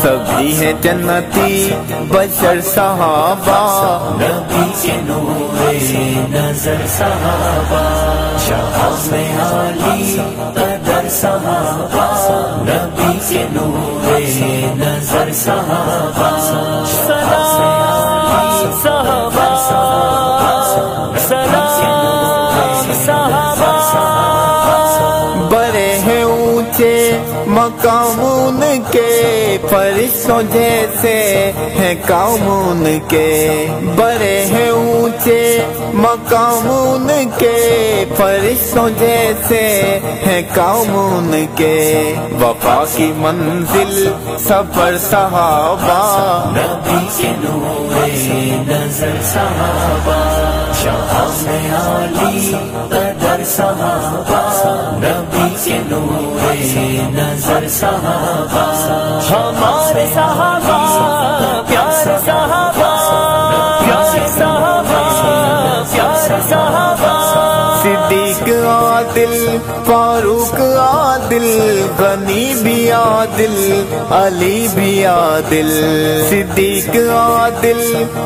سبھی ہے جنتی بشر صحابہ، نبی کے نور نظر صحابہ، شہاب میں عالی قدر صحابہ، نبی کے نور نظر صحابہ، سلام صحابہ، سلام صحابہ، بڑے ہیں اونچے مقام ان کے، فرشتوں جیسے ہیں کام ان کے، بڑے ہیں اونچے مقام ان کے، فرشتوں جیسے ہیں کام ان کے، وفا کی منزل سفر صحابہ، نبی کے نور نظر صحابہ، شہاب میں عالی قدر صحابہ، نبی کے نور نظر صحابہ، ہمارے صحابہ پیارے صحابہ، پیارے صحابہ پیارے صحابہ، صدیق عادل فاروق عادل، غنی بھی عادل علی بھی عادل، صدیق عادل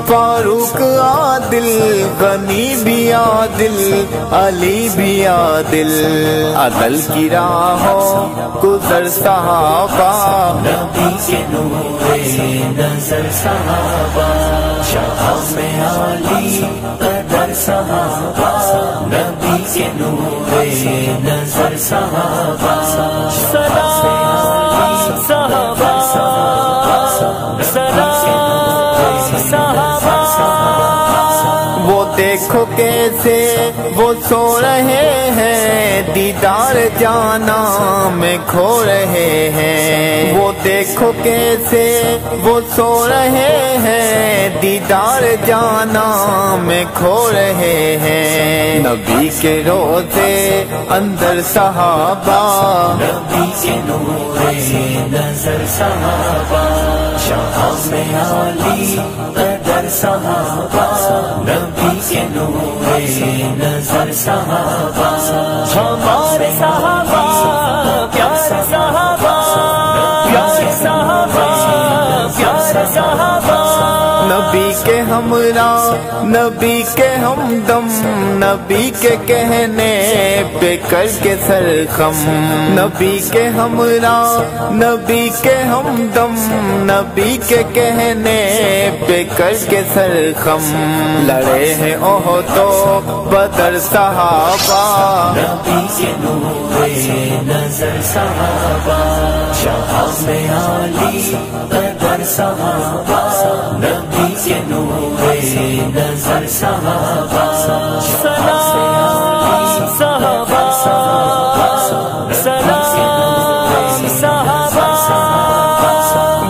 فاروق عادل، غنی بھی عادل علی بھی عادل، عدل کی راہوں گزر صحابہ، نبی کے نور نظر صحابہ، شہاب میں عالی قدر صحابہ، نبی کے نور نظر صحابہ، سلام صحابہ، سلام صحابہ، وہ دیکھو کیسے وہ سو رہے ہیں، دیدار جانا میں کھو رہے ہیں، وہ دیکھو کیسے وہ سو رہے ہیں، دیدار جانا میں کھو رہے ہیں، نبی کے روزے اندر صحابہ، نبی کے نور نظر صحابہ، شہاب میں عالی قدر صحابہ، نبی کے نور نظر صحابہ، ہمارے صحابہ پیارے صحابہ، پیارے صحابہ پیارے صحابہ، نبی کے ہمراہ نبی کے ہمدم، نبی کے کہنے پہ کر کے سرخم، نبی کے ہمراہ نبی کے ہمدم، نبی کے کہنے پہ کر کے سرخم، لڑے ہیں احد و بدر صحابہ، نبی کے نور نظر صحابہ، شہاب میں عالی قدر صحابہ، نبی کے نور نظر صحابہ، سلام صحابہ، سلام صحابہ،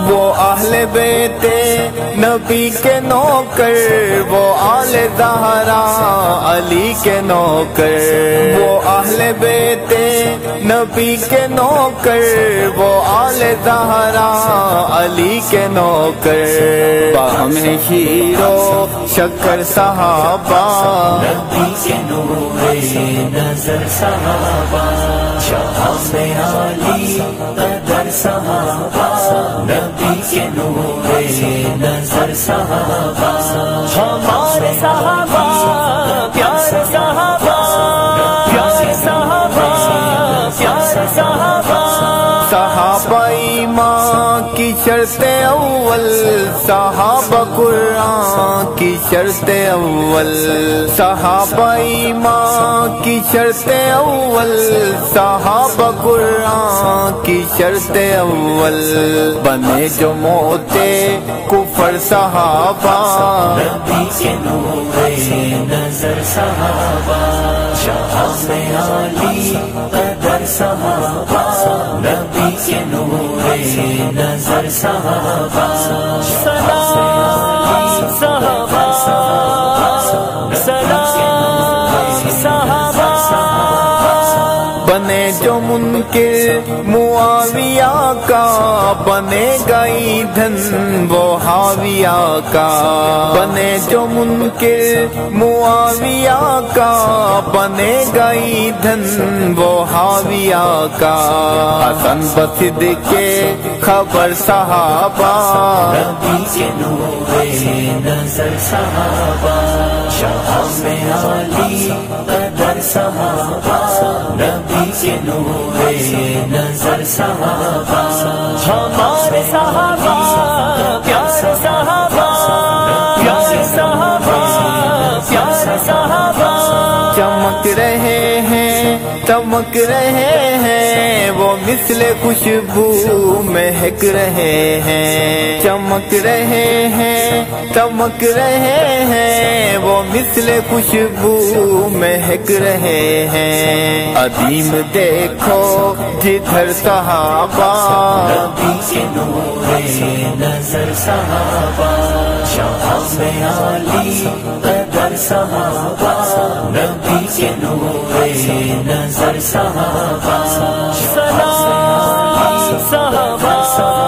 وہ اہل بیت نبی کے نوکر، وہ آل زہرا علی کے نوکر، وہ اہل بیت نبی کے نوکر، وہ آل زہرا علی کے نوکر، باہم شیر و شکر صحابہ، نبی کے نور نظر صحابہ، شہاب میں عالی قدر صحابہ، نبی کے نور نظر صحابہ، ہمارے صحابہ پیارے صحابہ، پیارے صحابہ پیارے صحابہ، صحابہ ایمان کی شرط اول، صحابہ قرآن کی شرط اول، صحابہ ایمان کی شرط اول، صحابہ قرآن کی شرط اول، بنے جو موتے کفر صحابہ، نبی کے نور نظر صحابہ، شہاب میں عالی قدر صحابہ، نبی کے نور نظر صحابہ، سلام صحابہ، سلام صحابہ، بنے جو منکر معاویہ کا بنے گا ایندھن وہ حاویہ کا بنے جو منکر معاویہ کا بنے گا ایندھن وہ حاویہ کا حسن بصد کے خبر صحابہ نبی کے نور نظر صحابہ شام عالی قدر صحابہ نبی کے نور نظر صحابہ ہمارے صحابہ پیارے صحابہ پیارے صحابہ پیارے صحابہ چمک رہے ہیں چمک رہے ہیں وہ مثل خوشبو مہک رہے ہیں چمک رہے ہیں چمک رہے ہیں وہ مثل خوشبو مہک رہے ہیں عظیم دیکھو جدھر صحابہ نبی کے نور نظر صحابہ شام عالی قدر صحابہ نبی کے نور نظر صحابہ سلام صحابہ